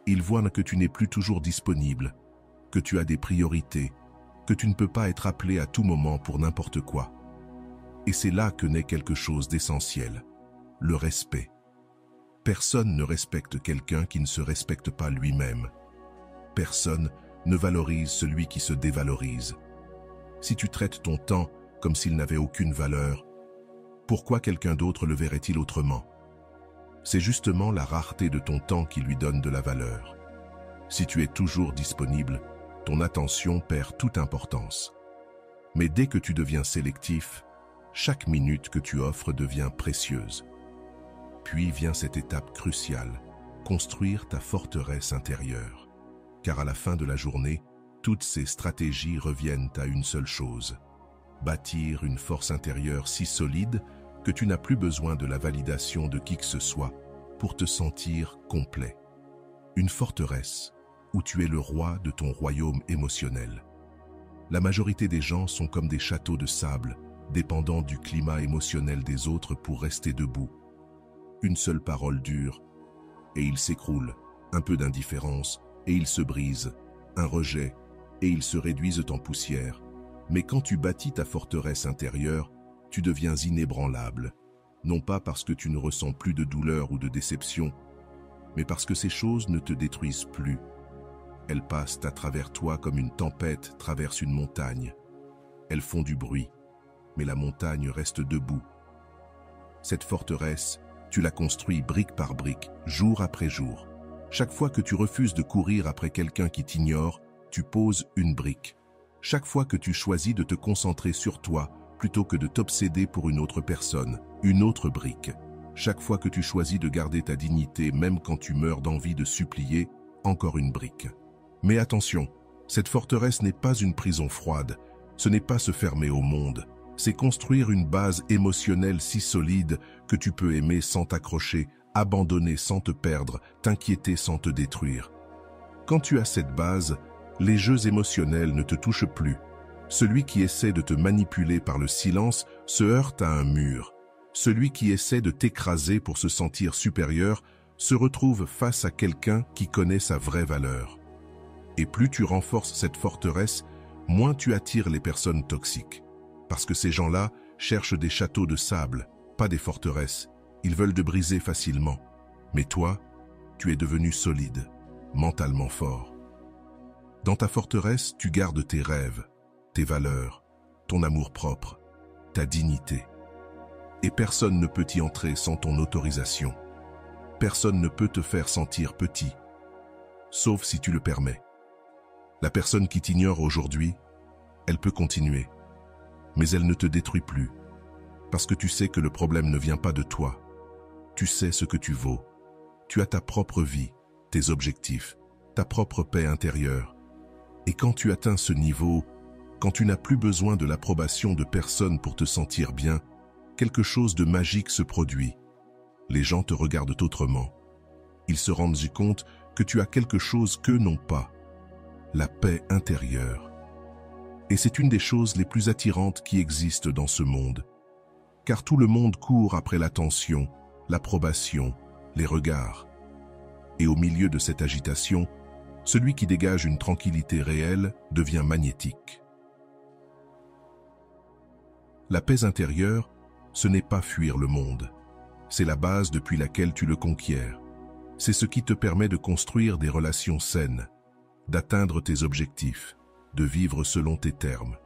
Ils voient que tu n'es plus toujours disponible, que tu as des priorités, que tu ne peux pas être appelé à tout moment pour n'importe quoi. Et c'est là que naît quelque chose d'essentiel, le respect. Personne ne respecte quelqu'un qui ne se respecte pas lui-même. Personne ne valorise celui qui se dévalorise. Si tu traites ton temps comme s'il n'avait aucune valeur, pourquoi quelqu'un d'autre le verrait-il autrement? C'est justement la rareté de ton temps qui lui donne de la valeur. Si tu es toujours disponible, ton attention perd toute importance. Mais dès que tu deviens sélectif, chaque minute que tu offres devient précieuse. Puis vient cette étape cruciale, construire ta forteresse intérieure. Car à la fin de la journée, toutes ces stratégies reviennent à une seule chose. Bâtir une force intérieure si solide que tu n'as plus besoin de la validation de qui que ce soit pour te sentir complet. Une forteresse où tu es le roi de ton royaume émotionnel. La majorité des gens sont comme des châteaux de sable, dépendant du climat émotionnel des autres pour rester debout. Une seule parole dure, et ils s'écroulent, un peu d'indifférence, et ils se brisent, un rejet, et ils se réduisent en poussière. Mais quand tu bâtis ta forteresse intérieure, tu deviens inébranlable. non pas parce que tu ne ressens plus de douleur ou de déception, mais parce que ces choses ne te détruisent plus. Elles passent à travers toi comme une tempête traverse une montagne. Elles font du bruit, mais la montagne reste debout. Cette forteresse, tu la construis brique par brique, jour après jour. Chaque fois que tu refuses de courir après quelqu'un qui t'ignore, tu poses une brique. Chaque fois que tu choisis de te concentrer sur toi, plutôt que de t'obséder pour une autre personne, une autre brique. Chaque fois que tu choisis de garder ta dignité, même quand tu meurs d'envie de supplier, encore une brique. Mais attention, cette forteresse n'est pas une prison froide, ce n'est pas se fermer au monde, c'est construire une base émotionnelle si solide que tu peux aimer sans t'accrocher, abandonner sans te perdre, t'inquiéter sans te détruire. Quand tu as cette base, les jeux émotionnels ne te touchent plus. Celui qui essaie de te manipuler par le silence se heurte à un mur. Celui qui essaie de t'écraser pour se sentir supérieur se retrouve face à quelqu'un qui connaît sa vraie valeur. Et plus tu renforces cette forteresse, moins tu attires les personnes toxiques. Parce que ces gens-là cherchent des châteaux de sable, pas des forteresses. Ils veulent te briser facilement. Mais toi, tu es devenu solide, mentalement fort. Dans ta forteresse, tu gardes tes rêves, tes valeurs, ton amour-propre, ta dignité. Et personne ne peut y entrer sans ton autorisation. Personne ne peut te faire sentir petit, sauf si tu le permets. La personne qui t'ignore aujourd'hui, elle peut continuer, mais elle ne te détruit plus, parce que tu sais que le problème ne vient pas de toi. Tu sais ce que tu vaux. Tu as ta propre vie, tes objectifs, ta propre paix intérieure. Et quand tu atteins ce niveau, quand tu n'as plus besoin de l'approbation de personne pour te sentir bien, quelque chose de magique se produit. Les gens te regardent autrement. Ils se rendent compte que tu as quelque chose qu'eux n'ont pas. La paix intérieure. Et c'est une des choses les plus attirantes qui existent dans ce monde. Car tout le monde court après l'attention, l'approbation, les regards. Et au milieu de cette agitation, celui qui dégage une tranquillité réelle devient magnétique. La paix intérieure, ce n'est pas fuir le monde. C'est la base depuis laquelle tu le conquiers. C'est ce qui te permet de construire des relations saines, d'atteindre tes objectifs, de vivre selon tes termes.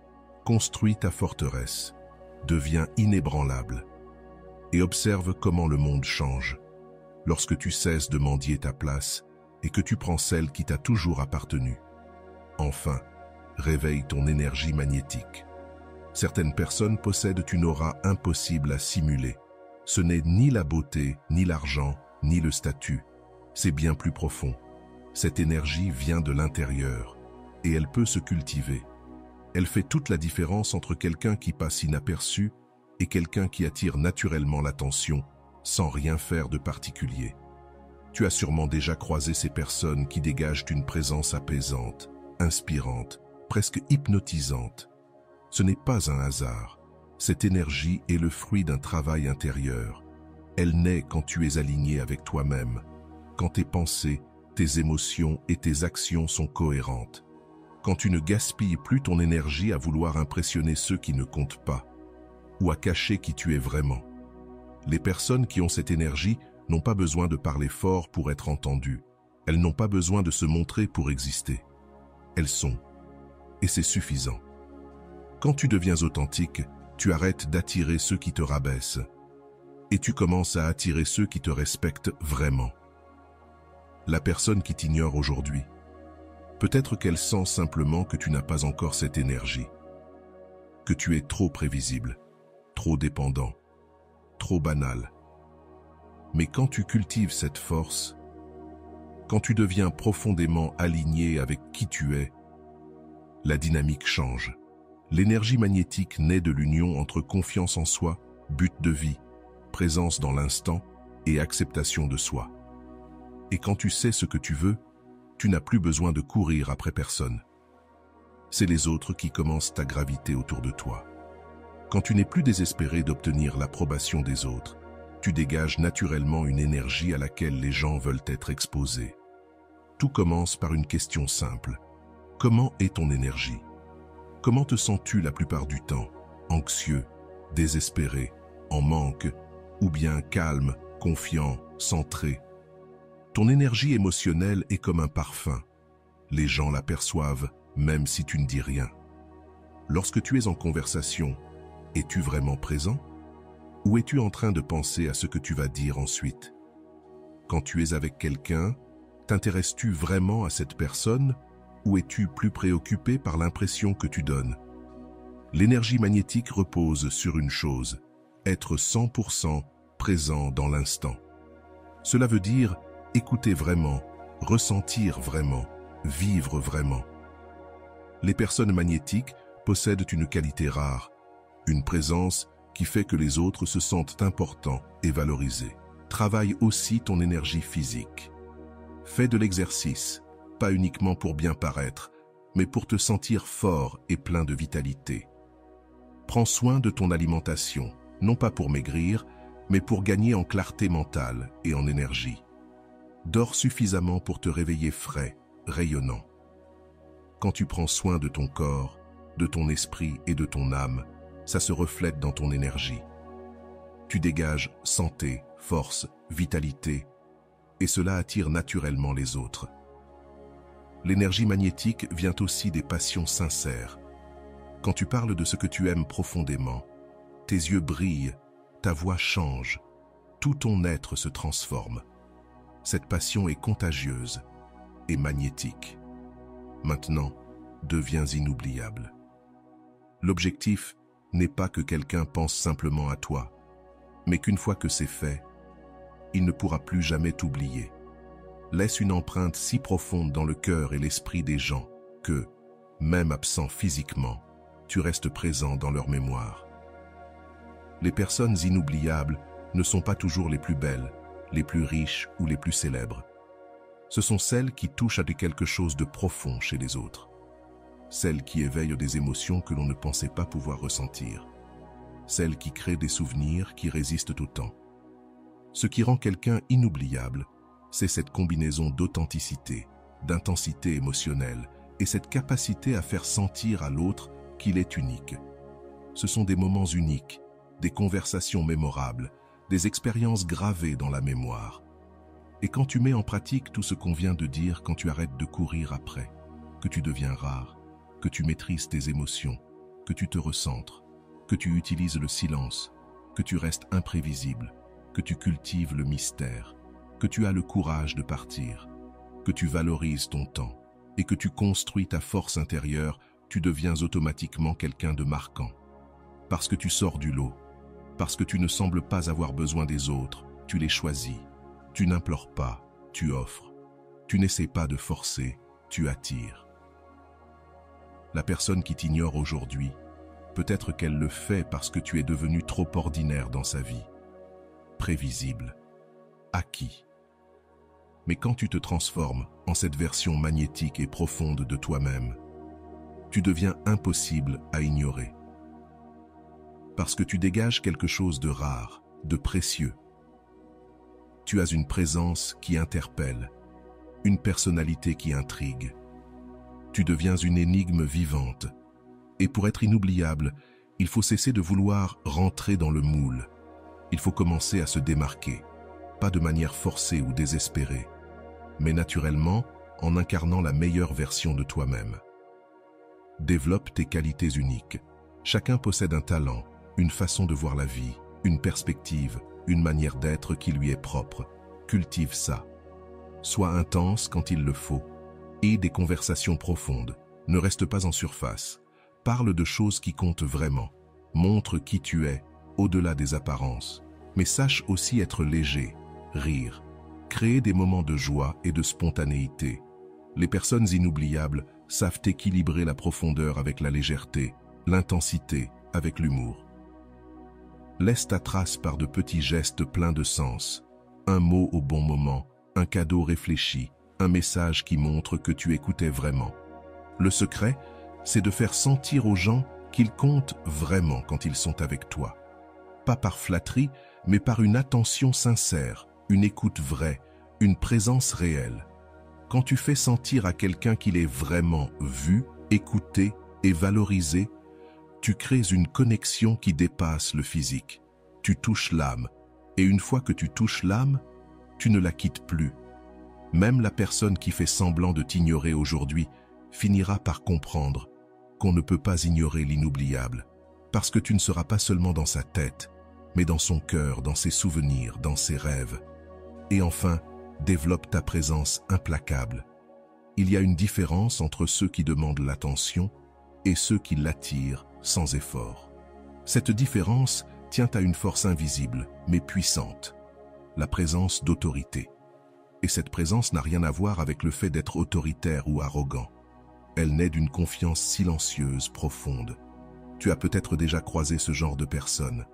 Construis ta forteresse, deviens inébranlable et observe comment le monde change. Lorsque tu cesses de mendier ta place et que tu prends celle qui t'a toujours appartenu. Enfin, réveille ton énergie magnétique. Certaines personnes possèdent une aura impossible à simuler. Ce n'est ni la beauté, ni l'argent, ni le statut. C'est bien plus profond. Cette énergie vient de l'intérieur et elle peut se cultiver. Elle fait toute la différence entre quelqu'un qui passe inaperçu et quelqu'un qui attire naturellement l'attention sans rien faire de particulier. Tu as sûrement déjà croisé ces personnes qui dégagent une présence apaisante, inspirante, presque hypnotisante. Ce n'est pas un hasard. Cette énergie est le fruit d'un travail intérieur. Elle naît quand tu es aligné avec toi-même, quand tes pensées, tes émotions et tes actions sont cohérentes, quand tu ne gaspilles plus ton énergie à vouloir impressionner ceux qui ne comptent pas, ou à cacher qui tu es vraiment. Les personnes qui ont cette énergie n'ont pas besoin de parler fort pour être entendues. Elles n'ont pas besoin de se montrer pour exister. Elles sont. Et c'est suffisant. Quand tu deviens authentique, tu arrêtes d'attirer ceux qui te rabaissent. Et tu commences à attirer ceux qui te respectent vraiment. La personne qui t'ignore aujourd'hui, peut-être qu'elle sent simplement que tu n'as pas encore cette énergie. Que tu es trop prévisible, trop dépendant, trop banal. Mais quand tu cultives cette force, quand tu deviens profondément aligné avec qui tu es, la dynamique change. L'énergie magnétique naît de l'union entre confiance en soi, but de vie, présence dans l'instant et acceptation de soi. Et quand tu sais ce que tu veux, tu n'as plus besoin de courir après personne. C'est les autres qui commencent à graviter autour de toi. Quand tu n'es plus désespéré d'obtenir l'approbation des autres, tu dégages naturellement une énergie à laquelle les gens veulent être exposés. Tout commence par une question simple. Comment est ton énergie ? Comment te sens-tu la plupart du temps ? Anxieux, désespéré, en manque, ou bien calme, confiant, centré. Ton énergie émotionnelle est comme un parfum. Les gens l'aperçoivent, même si tu ne dis rien. Lorsque tu es en conversation, es-tu vraiment présent? Ou es-tu en train de penser à ce que tu vas dire ensuite? Quand tu es avec quelqu'un, t'intéresses-tu vraiment à cette personne ou es-tu plus préoccupé par l'impression que tu donnes? L'énergie magnétique repose sur une chose, être 100% présent dans l'instant. Cela veut dire écouter vraiment, ressentir vraiment, vivre vraiment. Les personnes magnétiques possèdent une qualité rare, une présence qui fait que les autres se sentent importants et valorisés. Travaille aussi ton énergie physique. Fais de l'exercice, pas uniquement pour bien paraître, mais pour te sentir fort et plein de vitalité. Prends soin de ton alimentation, non pas pour maigrir, mais pour gagner en clarté mentale et en énergie. Dors suffisamment pour te réveiller frais, rayonnant. Quand tu prends soin de ton corps, de ton esprit et de ton âme, ça se reflète dans ton énergie. Tu dégages santé, force, vitalité, et cela attire naturellement les autres. L'énergie magnétique vient aussi des passions sincères. Quand tu parles de ce que tu aimes profondément, tes yeux brillent, ta voix change, tout ton être se transforme. Cette passion est contagieuse et magnétique. Maintenant, deviens inoubliable. L'objectif n'est pas que quelqu'un pense simplement à toi, mais qu'une fois que c'est fait, il ne pourra plus jamais t'oublier. Laisse une empreinte si profonde dans le cœur et l'esprit des gens que, même absent physiquement, tu restes présent dans leur mémoire. Les personnes inoubliables ne sont pas toujours les plus belles, les plus riches ou les plus célèbres. Ce sont celles qui touchent à quelque chose de profond chez les autres. Celles qui éveillent des émotions que l'on ne pensait pas pouvoir ressentir. Celles qui créent des souvenirs qui résistent au temps. Ce qui rend quelqu'un inoubliable, c'est cette combinaison d'authenticité, d'intensité émotionnelle et cette capacité à faire sentir à l'autre qu'il est unique. Ce sont des moments uniques, des conversations mémorables, des expériences gravées dans la mémoire. Et quand tu mets en pratique tout ce qu'on vient de dire, quand tu arrêtes de courir après, que tu deviens rare, que tu maîtrises tes émotions, que tu te recentres, que tu utilises le silence, que tu restes imprévisible, que tu cultives le mystère, que tu as le courage de partir, que tu valorises ton temps et que tu construis ta force intérieure, tu deviens automatiquement quelqu'un de marquant. Parce que tu sors du lot, parce que tu ne sembles pas avoir besoin des autres, tu les choisis. Tu n'implores pas, tu offres. Tu n'essaies pas de forcer, tu attires. La personne qui t'ignore aujourd'hui, peut-être qu'elle le fait parce que tu es devenu trop ordinaire dans sa vie. Prévisible, acquis. Mais quand tu te transformes en cette version magnétique et profonde de toi-même, tu deviens impossible à ignorer. Parce que tu dégages quelque chose de rare, de précieux. Tu as une présence qui interpelle, une personnalité qui intrigue. Tu deviens une énigme vivante. Et pour être inoubliable, il faut cesser de vouloir rentrer dans le moule. Il faut commencer à se démarquer, pas de manière forcée ou désespérée, mais naturellement en incarnant la meilleure version de toi-même. Développe tes qualités uniques. Chacun possède un talent, une façon de voir la vie, une perspective, une manière d'être qui lui est propre. Cultive ça. Sois intense quand il le faut. Aie des conversations profondes. Ne reste pas en surface. Parle de choses qui comptent vraiment. Montre qui tu es, au-delà des apparences. Mais sache aussi être léger, rire, créer des moments de joie et de spontanéité. Les personnes inoubliables savent équilibrer la profondeur avec la légèreté, l'intensité avec l'humour. Laisse ta trace par de petits gestes pleins de sens. Un mot au bon moment, un cadeau réfléchi, un message qui montre que tu écoutais vraiment. Le secret, c'est de faire sentir aux gens qu'ils comptent vraiment quand ils sont avec toi. Pas par flatterie, mais par une attention sincère, une écoute vraie, une présence réelle. Quand tu fais sentir à quelqu'un qu'il est vraiment vu, écouté et valorisé, tu crées une connexion qui dépasse le physique. Tu touches l'âme Et une fois que tu touches l'âme, tu ne la quittes plus. Même la personne qui fait semblant de t'ignorer aujourd'hui finira par comprendre qu'on ne peut pas ignorer l'inoubliable, parce que tu ne seras pas seulement dans sa tête, mais dans son cœur, dans ses souvenirs, dans ses rêves. Et enfin, développe ta présence implacable. Il y a une différence entre ceux qui demandent l'attention et ceux qui l'attirent sans effort. Cette différence tient à une force invisible, mais puissante, la présence d'autorité. Et cette présence n'a rien à voir avec le fait d'être autoritaire ou arrogant. Elle naît d'une confiance silencieuse, profonde. Tu as peut-être déjà croisé ce genre de personne.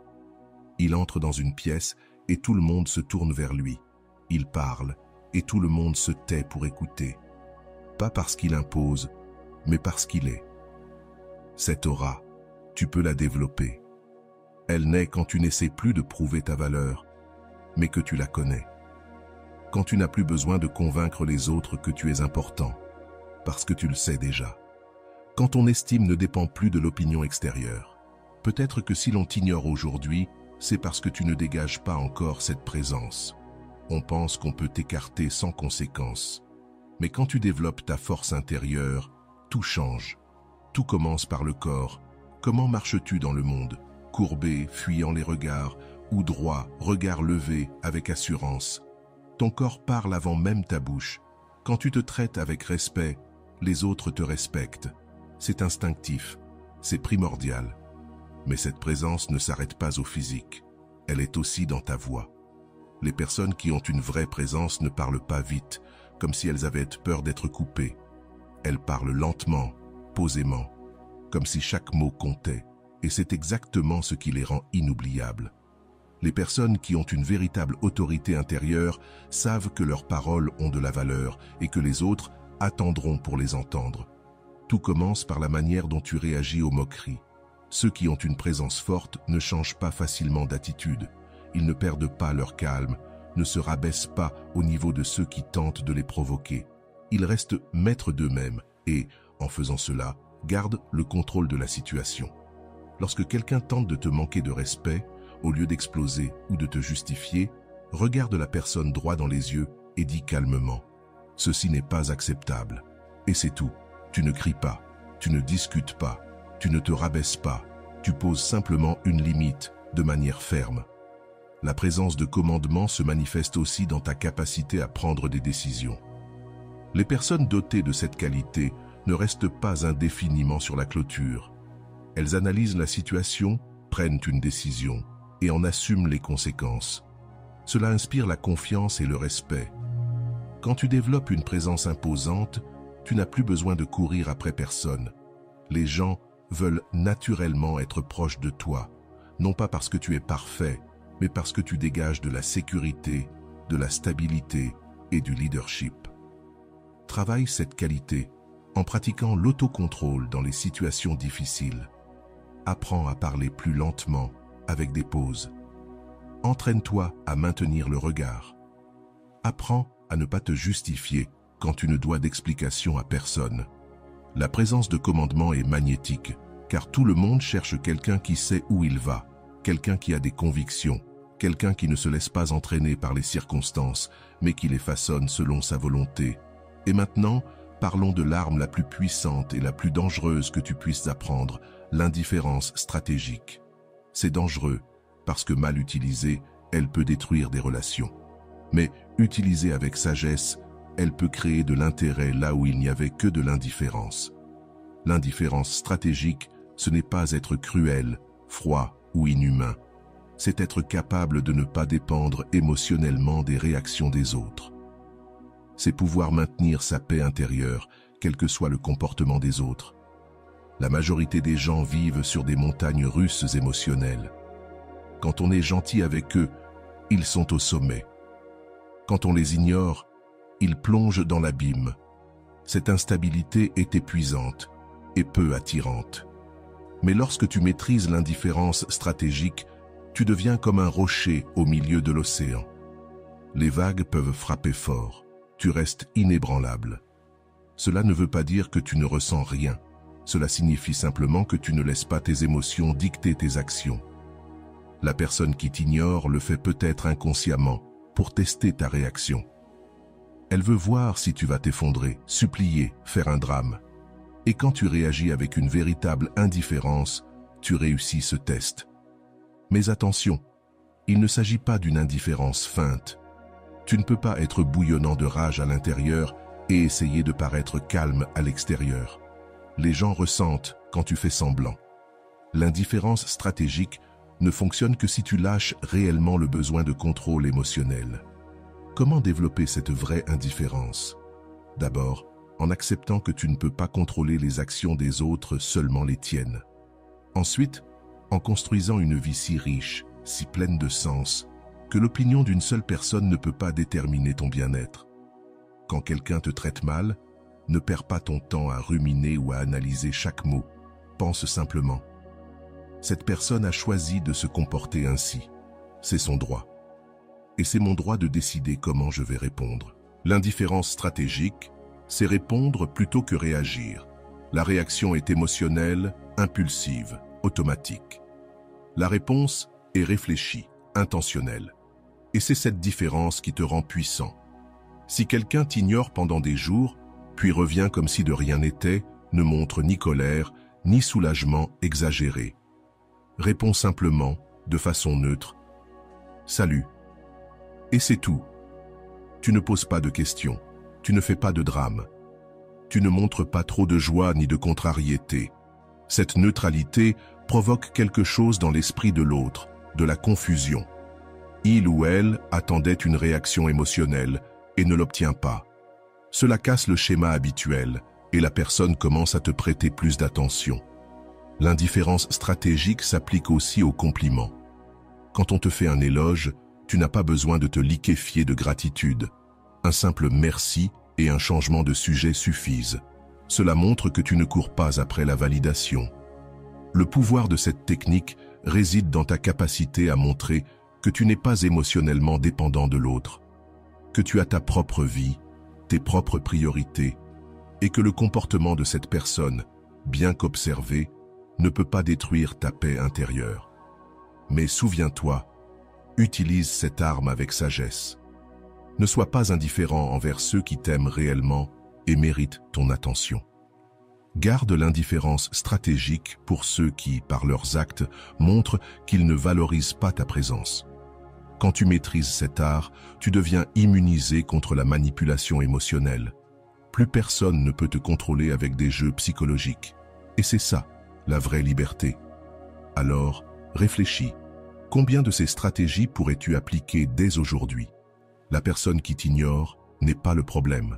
Il entre dans une pièce et tout le monde se tourne vers lui. Il parle et tout le monde se tait pour écouter. Pas parce qu'il impose, mais parce qu'il est. Cette aura, tu peux la développer. Elle naît quand tu n'essaies plus de prouver ta valeur, mais que tu la connais. Quand tu n'as plus besoin de convaincre les autres que tu es important, parce que tu le sais déjà. Quand ton estime ne dépend plus de l'opinion extérieure. Peut-être que si l'on t'ignore aujourd'hui, c'est parce que tu ne dégages pas encore cette présence. On pense qu'on peut t'écarter sans conséquence. Mais quand tu développes ta force intérieure, tout change. Tout commence par le corps. Comment marches-tu dans le monde? Courbé, fuyant les regards, ou droit, regard levé, avec assurance. Ton corps parle avant même ta bouche. Quand tu te traites avec respect, les autres te respectent. C'est instinctif, c'est primordial. Mais cette présence ne s'arrête pas au physique. Elle est aussi dans ta voix. Les personnes qui ont une vraie présence ne parlent pas vite, comme si elles avaient peur d'être coupées. Elles parlent lentement, posément, comme si chaque mot comptait. Et c'est exactement ce qui les rend inoubliables. Les personnes qui ont une véritable autorité intérieure savent que leurs paroles ont de la valeur et que les autres attendront pour les entendre. Tout commence par la manière dont tu réagis aux moqueries. Ceux qui ont une présence forte ne changent pas facilement d'attitude. Ils ne perdent pas leur calme, ne se rabaissent pas au niveau de ceux qui tentent de les provoquer. Ils restent maîtres d'eux-mêmes et, en faisant cela, gardent le contrôle de la situation. Lorsque quelqu'un tente de te manquer de respect, au lieu d'exploser ou de te justifier, regarde la personne droit dans les yeux et dis calmement « Ceci n'est pas acceptable ». Et c'est tout. Tu ne cries pas, tu ne discutes pas, tu ne te rabaisses pas, tu poses simplement une limite de manière ferme. La présence de commandement se manifeste aussi dans ta capacité à prendre des décisions. Les personnes dotées de cette qualité ne restent pas indéfiniment sur la clôture. Elles analysent la situation, prennent une décision et en assument les conséquences. Cela inspire la confiance et le respect. Quand tu développes une présence imposante, tu n'as plus besoin de courir après personne. Les gens veulent naturellement être proches de toi, non pas parce que tu es parfait, mais parce que tu dégages de la sécurité, de la stabilité et du leadership. Travaille cette qualité en pratiquant l'autocontrôle dans les situations difficiles. Apprends à parler plus lentement, avec des pauses. Entraîne-toi à maintenir le regard. Apprends à ne pas te justifier quand tu ne dois d'explication à personne. La présence de commandement est magnétique, car tout le monde cherche quelqu'un qui sait où il va, quelqu'un qui a des convictions, quelqu'un qui ne se laisse pas entraîner par les circonstances, mais qui les façonne selon sa volonté. Et maintenant, parlons de l'arme la plus puissante et la plus dangereuse que tu puisses apprendre, l'indifférence stratégique. C'est dangereux, parce que mal utilisée, elle peut détruire des relations. Mais utilisée avec sagesse, elle peut créer de l'intérêt là où il n'y avait que de l'indifférence. L'indifférence stratégique, ce n'est pas être cruel, froid ou inhumain. C'est être capable de ne pas dépendre émotionnellement des réactions des autres. C'est pouvoir maintenir sa paix intérieure, quel que soit le comportement des autres. La majorité des gens vivent sur des montagnes russes émotionnelles. Quand on est gentil avec eux, ils sont au sommet. Quand on les ignore, ils plongent dans l'abîme. Cette instabilité est épuisante et peu attirante. Mais lorsque tu maîtrises l'indifférence stratégique, tu deviens comme un rocher au milieu de l'océan. Les vagues peuvent frapper fort, tu restes inébranlable. Cela ne veut pas dire que tu ne ressens rien. Cela signifie simplement que tu ne laisses pas tes émotions dicter tes actions. La personne qui t'ignore le fait peut-être inconsciemment pour tester ta réaction. Elle veut voir si tu vas t'effondrer, supplier, faire un drame. Et quand tu réagis avec une véritable indifférence, tu réussis ce test. Mais attention, il ne s'agit pas d'une indifférence feinte. Tu ne peux pas être bouillonnant de rage à l'intérieur et essayer de paraître calme à l'extérieur. Les gens ressentent quand tu fais semblant. L'indifférence stratégique ne fonctionne que si tu lâches réellement le besoin de contrôle émotionnel. Comment développer cette vraie indifférence? D'abord, en acceptant que tu ne peux pas contrôler les actions des autres, seulement les tiennes. Ensuite, en construisant une vie si riche, si pleine de sens, que l'opinion d'une seule personne ne peut pas déterminer ton bien-être. Quand quelqu'un te traite mal, ne perds pas ton temps à ruminer ou à analyser chaque mot. Pense simplement. Cette personne a choisi de se comporter ainsi. C'est son droit. Et c'est mon droit de décider comment je vais répondre. L'indifférence stratégique, c'est répondre plutôt que réagir. La réaction est émotionnelle, impulsive, automatique. La réponse est réfléchie, intentionnelle. Et c'est cette différence qui te rend puissant. Si quelqu'un t'ignore pendant des jours, puis revient comme si de rien n'était, ne montre ni colère, ni soulagement exagéré. Réponds simplement, de façon neutre, « Salut ». Et c'est tout. Tu ne poses pas de questions, tu ne fais pas de drame. Tu ne montres pas trop de joie ni de contrariété. Cette neutralité provoque quelque chose dans l'esprit de l'autre, de la confusion. Il ou elle attendait une réaction émotionnelle et ne l'obtient pas. Cela casse le schéma habituel et la personne commence à te prêter plus d'attention. L'indifférence stratégique s'applique aussi aux compliments. Quand on te fait un éloge, tu n'as pas besoin de te liquéfier de gratitude. Un simple merci et un changement de sujet suffisent. Cela montre que tu ne cours pas après la validation. Le pouvoir de cette technique réside dans ta capacité à montrer que tu n'es pas émotionnellement dépendant de l'autre, que tu as ta propre vie, tes propres priorités, et que le comportement de cette personne, bien qu'observé, ne peut pas détruire ta paix intérieure. Mais souviens-toi, utilise cette arme avec sagesse. Ne sois pas indifférent envers ceux qui t'aiment réellement et méritent ton attention. Garde l'indifférence stratégique pour ceux qui, par leurs actes, montrent qu'ils ne valorisent pas ta présence. Quand tu maîtrises cet art, tu deviens immunisé contre la manipulation émotionnelle. Plus personne ne peut te contrôler avec des jeux psychologiques. Et c'est ça, la vraie liberté. Alors, réfléchis. Combien de ces stratégies pourrais-tu appliquer dès aujourd'hui? La personne qui t'ignore n'est pas le problème.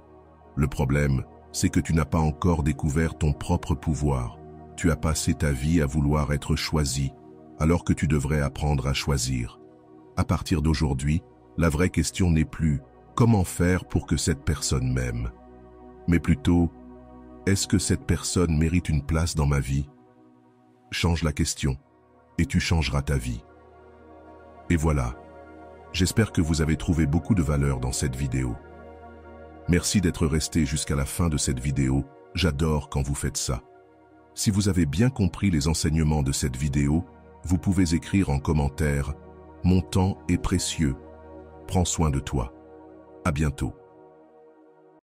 Le problème, c'est que tu n'as pas encore découvert ton propre pouvoir. Tu as passé ta vie à vouloir être choisi, alors que tu devrais apprendre à choisir. À partir d'aujourd'hui, la vraie question n'est plus « comment faire pour que cette personne m'aime ?» mais plutôt « est-ce que cette personne mérite une place dans ma vie ?» Change la question, et tu changeras ta vie. Et voilà, j'espère que vous avez trouvé beaucoup de valeur dans cette vidéo. Merci d'être resté jusqu'à la fin de cette vidéo, j'adore quand vous faites ça. Si vous avez bien compris les enseignements de cette vidéo, vous pouvez écrire en commentaire « Mon temps est précieux, prends soin de toi ». À bientôt.